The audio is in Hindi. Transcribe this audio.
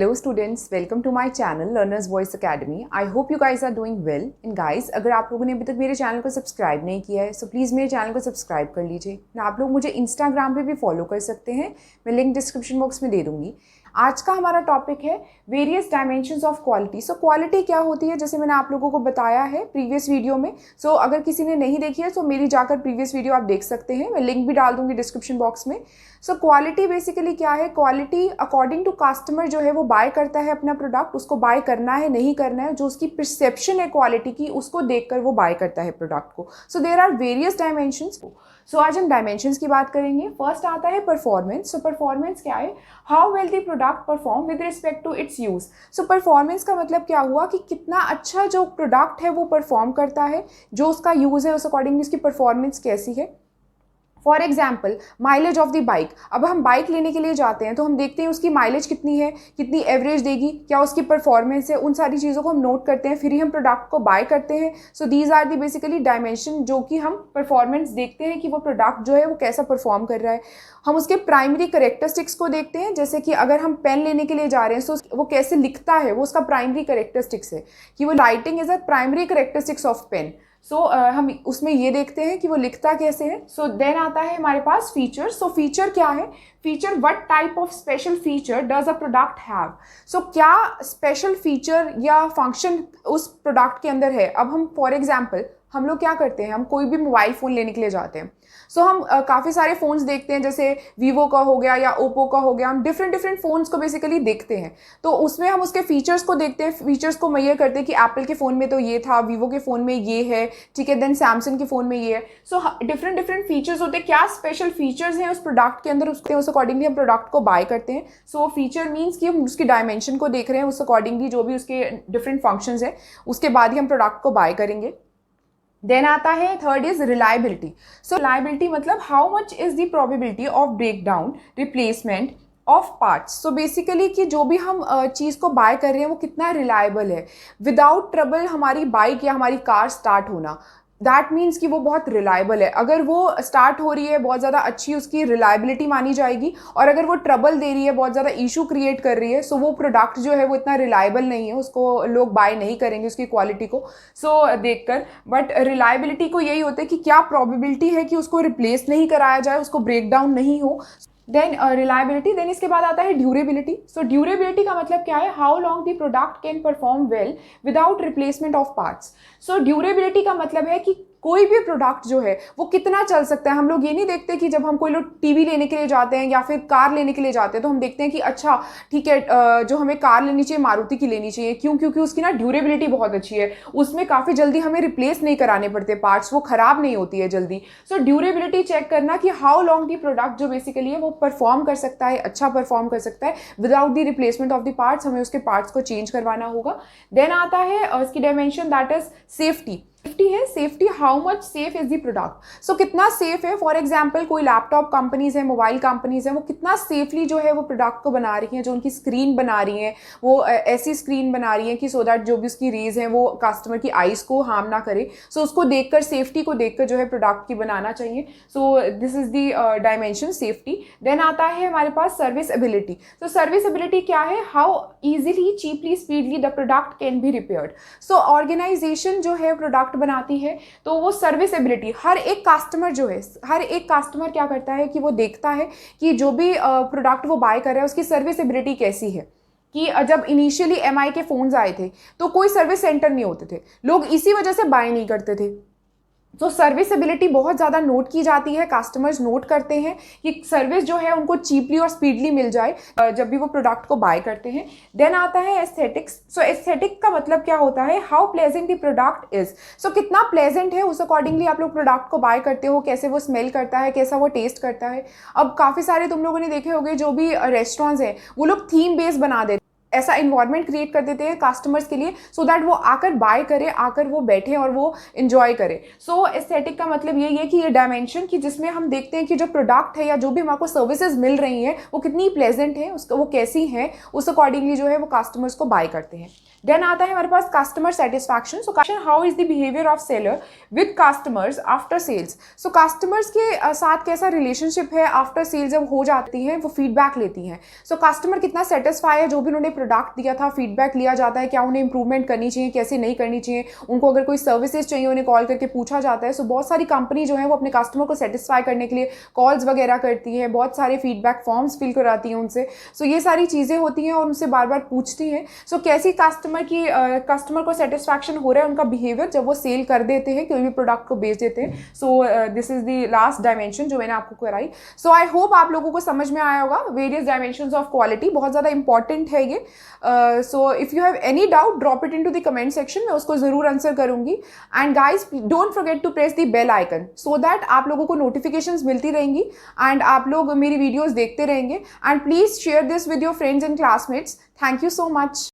Hello students, welcome to my channel Learners Voice Academy. I hope you guys are doing well. And guys, अगर आप लोगों ने अभी तक मेरे चैनल को सब्सक्राइब नहीं किया है, so प्लीज़ मेरे चैनल को सब्सक्राइब कर लीजिए. आप लोग मुझे इंस्टाग्राम पे भी फॉलो कर सकते हैं, मैं लिंक डिस्क्रिप्शन बॉक्स में दे दूँगी. आज का हमारा टॉपिक है various dimensions of quality. So quality क्या होती है, जैसे मैंने आप लोगों को बताया है प्रीवियस वीडियो में. सो अगर किसी ने नहीं देखी है तो मेरी जाकर प्रीवियस वीडियो आप देख सकते हैं, मैं लिंक भी डाल दूंगी डिस्क्रिप्शन बॉक्स में. सो क्वालिटी बेसिकली क्या है, क्वालिटी अकॉर्डिंग टू कस्टमर जो है वो बाय करता है अपना प्रोडक्ट, उसको बाय करना है नहीं करना है, जो उसकी परसेप्शन है क्वालिटी की उसको देखकर वो बाय करता है प्रोडक्ट को. So there are various dimensions. सो आज हम डायमेंशंस की बात करेंगे. फर्स्ट आता है परफॉर्मेंस. सो परफॉर्मेंस क्या है, how well the product perform with respect to its use. So performance का मतलब क्या हुआ कि कितना अच्छा जो प्रोडक्ट है वो परफॉर्म करता है, जो उसका यूज है उस अकॉर्डिंगली उसकी परफॉर्मेंस कैसी है. For example mileage of the bike. अब हम बाइक लेने के लिए जाते हैं तो हम देखते हैं उसकी माइलेज कितनी है, कितनी एवरेज देगी, क्या उसकी परफॉर्मेंस है, उन सारी चीज़ों को हम नोट करते हैं, फिर ही हम प्रोडक्ट को बाय करते हैं. So these are the basically dimension जो कि हम परफॉर्मेंस देखते हैं कि वो प्रोडक्ट जो है वो कैसा परफॉर्म कर रहा है. हम उसके प्राइमरी करेक्टरिस्टिक्स को देखते हैं, जैसे कि अगर हम पेन लेने के लिए जा रहे हैं तो वो कैसे लिखता है, वो उसका प्राइमरी करेक्टरिस्टिक्स है कि वो writing is a primary characteristics of pen. हम उसमें ये देखते हैं कि वो लिखता कैसे है. सो देन आता है हमारे पास फीचर. सो फीचर क्या है, feature what type of special feature does a product have. So क्या स्पेशल फीचर या फंक्शन उस प्रोडक्ट के अंदर है. अब हम फॉर एग्जाम्पल हम लोग क्या करते हैं, हम कोई भी मोबाइल फ़ोन लेने के लिए जाते हैं. सो हम काफ़ी सारे फ़ोन्स देखते हैं, जैसे वीवो का हो गया या ओप्पो का हो गया. हम डिफरेंट फ़ोन्स को बेसिकली देखते हैं, तो उसमें हम उसके फीचर्स को देखते हैं, फीचर्स को मेजर करते हैं कि एप्पल के फ़ोन में तो ये था, वीवो के फ़ोन में ये है, ठीक है, देन सैमसंग के फ़ोन में ये है. सो डिफरेंट फीचर्स होते हैं, क्या स्पेशल फीचर्स हैं उस प्रोडक्ट के अंदर, उस अकॉर्डिंगली हम प्रोडक्ट को बाय करते हैं. सो फीचर मीन्स कि हम उसकी डायमेंशन को देख रहे हैं, उस अकॉर्डिंगली जो भी उसके डिफरेंट फंक्शंस हैं उसके बाद ही हम प्रोडक्ट को बाय करेंगे. देन आता है third is reliability. So reliability मतलब how much is the probability of break down replacement of parts. So basically कि जो भी हम चीज़ को बाय कर रहे हैं वो कितना रिलायबल है, विदाउट ट्रबल हमारी बाइक या हमारी कार स्टार्ट होना. दैट मीन्स कि वो बहुत रिलायबल है. अगर वो स्टार्ट हो रही है बहुत ज़्यादा अच्छी उसकी रिलायबिलिटी मानी जाएगी, और अगर वो ट्रबल दे रही है, बहुत ज़्यादा इशू क्रिएट कर रही है, सो वो प्रोडक्ट जो है वो इतना रिलायबल नहीं है, उसको लोग बाय नहीं करेंगे उसकी क्वालिटी को देखकर. बट रिलायबिलिटी को यही होता है कि क्या प्रोबेबिलिटी है कि उसको रिप्लेस नहीं कराया जाए, उसको ब्रेक डाउन नहीं हो. Then reliability. देन इसके बाद आता है ड्यूरेबिलिटी. सो ड्यूरेबिलिटी का मतलब क्या है, how long the product can perform well without replacement of parts. So durability का मतलब है कि कोई भी प्रोडक्ट जो है वो कितना चल सकता है. हम लोग ये नहीं देखते कि जब हम कोई लोग टीवी लेने के लिए जाते हैं या फिर कार लेने के लिए जाते हैं तो हम देखते हैं कि अच्छा ठीक है, जो हमें कार लेनी चाहिए मारुति की लेनी चाहिए. क्यों? क्योंकि उसकी ना ड्यूरेबिलिटी बहुत अच्छी है, उसमें काफ़ी जल्दी हमें रिप्लेस नहीं कराने पड़ते पार्ट्स, वो ख़राब नहीं होती है जल्दी. सो ड्यूरेबिलिटी चेक करना कि हाउ लॉन्ग दी प्रोडक्ट जो बेसिकली है वो परफॉर्म कर सकता है, अच्छा परफॉर्म कर सकता है without the replacement of the parts. हमें उसके पार्ट्स को चेंज करवाना होगा. देन आता है इसकी dimension, that is safety. Safety है, safety how much safe is the product. So कितना सेफ है. फॉर एग्जाम्पल कोई लैपटॉप कंपनीज है, मोबाइल कंपनीज है, वो कितना सेफली जो है वो प्रोडक्ट को बना रही हैं, जो उनकी स्क्रीन बना रही हैं वो ऐसी स्क्रीन बना रही है कि सो दैट जो भी उसकी रेज हैं वो कस्टमर की आइज़ को हार्म ना करे. सो उसको देखकर, सेफ्टी को देखकर जो है प्रोडक्ट की बनाना चाहिए. So this is the dimension safety. Then आता है हमारे पास सर्विसबिलिटी. तो सर्विसबिलिटी क्या है, how easily cheaply speedily the product can be repaired. So organisation जो है प्रोडक्ट बनाती है तो वो सर्विसबिलिटी, हर एक कस्टमर जो है, हर एक कस्टमर क्या करता है कि वो देखता है कि जो भी प्रोडक्ट वो बाय कर रहा है उसकी सर्विसबिलिटी कैसी है. कि जब इनिशियली एमआई के फ़ोन्स आए थे तो कोई सर्विस सेंटर नहीं होते थे, लोग इसी वजह से बाय नहीं करते थे. तो सर्विसबिलिटी बहुत ज़्यादा नोट की जाती है, कस्टमर्स नोट करते हैं कि सर्विस जो है उनको चीपली और स्पीडली मिल जाए जब भी वो प्रोडक्ट को बाय करते हैं. देन आता है एस्थेटिक्स. सो एस्थेटिक का मतलब क्या होता है, how pleasant the product is. So कितना प्लेजेंट है उस अकॉर्डिंगली आप लोग प्रोडक्ट को बाय करते हो, कैसे वो स्मेल करता है, कैसा वो टेस्ट करता है. अब काफ़ी सारे तुम लोगों ने देखे होंगे जो भी रेस्टोरेंट्स हैं वो लोग थीम बेस बना देते, ऐसा इन्वायरमेंट क्रिएट कर देते हैं कस्टमर्स के लिए, सो दैट वो आकर बाय करे, आकर वो बैठे और वो इन्जॉय करे. सो एस्थेटिक का मतलब यही है कि ये डायमेंशन कि जिसमें हम देखते हैं कि जो प्रोडक्ट है या जो भी हमारे को सर्विसेज मिल रही हैं वो कितनी प्लेजेंट है, उसका वो कैसी है, उस अकॉर्डिंगली जो है वो कस्टमर्स को बाय करते हैं. देन आता है हमारे पास customer satisfaction. So how is the behaviour of seller with customers after sales. So customers के साथ कैसा रिलेशनशिप है आफ्टर सेल जब हो जाती है, वो फीडबैक लेती हैं. सो कस्टमर कितना सेटिस्फाई है जो भी उन्होंने प्रोडक्ट दिया था फीडबैक लिया जाता है, क्या उन्हें इंप्रूवमेंट करनी चाहिए, कैसे नहीं करनी चाहिए, उनको अगर कोई सर्विसेज चाहिए उन्हें कॉल करके पूछा जाता है। सो बहुत सारी कंपनी जो है वो अपने कस्टमर को सेटिस्फाई करने के लिए कॉल्स वगैरह करती है, बहुत सारे फीडबैक फॉर्म्स फिल कराती हैं उनसे। सो ये सारी चीज़ें होती हैं और उनसे बार बार पूछती हैं सो कैसी कस्टमर को सेटिस्फैक्शन हो रहा है उनका बिहेवियर जब वो सेल कर देते हैं, कोई भी प्रोडक्ट को बेच देते हैं। सो this is the last dimension जो मैंने आपको कराई। सो आई होप आप लोगों को समझ में आया होगा। वेरियस डायमेंशंस ऑफ क्वालिटी बहुत ज़्यादा इंपॉर्टेंट है ये। So if you have any doubt drop it into the comment section, मैं उसको ज़रूर आंसर करूंगी। And guys don't forget to press the bell icon so that आप लोगों को नोटिफिकेशंस मिलती रहेंगी एंड आप लोग मेरी वीडियोज़ देखते रहेंगे। And please share this with your friends and classmates. Thank you so much.